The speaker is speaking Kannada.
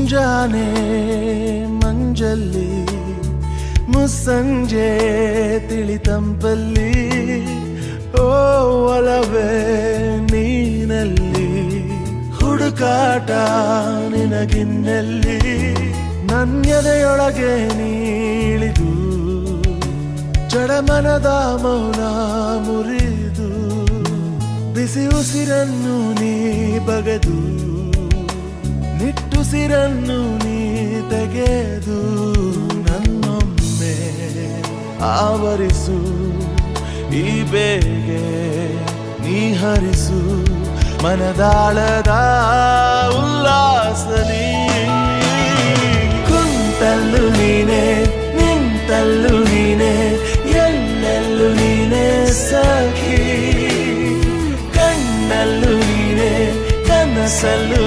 ಮುಂಜಾನೆ ಮಂಜಲ್ಲಿ ಮುಸ್ಸಂಜೆ ತಿಳಿತಂಪಲ್ಲಿ ಓ ಒಲವೇ ನೀನಲ್ಲಿ ಹುಡುಕಾಟ ನಿನಗಿನ್ನಲ್ಲಿ ನನ್ಯದೆಯೊಳಗೆ ನೀಳಿದು ಜಡಮನದ ಮೌನ ಮುರಿದು ಬಿಸಿ ಉಸಿರನ್ನು ನೀ ಬಗೆದು ನಿಟ್ಟುಸಿರನ್ನು ನೀ ತೆಗೆದು ನನ್ನೊಮ್ಮೆ ಆವರಿಸು ಈ ಬೇಗೆ ನೀ ಹರಿಸು ಮನದಾಳದ ಉಲ್ಲಾಸಲಿ ಕುಂತಲ್ಲು ನೀನೆ ನಿಂತಲ್ಲು ನೀನೆ ಎಲ್ಲೆಲ್ಲೂ ನೀನೆ ಸಖಿ ಕಣ್ಣಲ್ಲೂ ನೀನೆ ಕನಸಲ್ಲೂ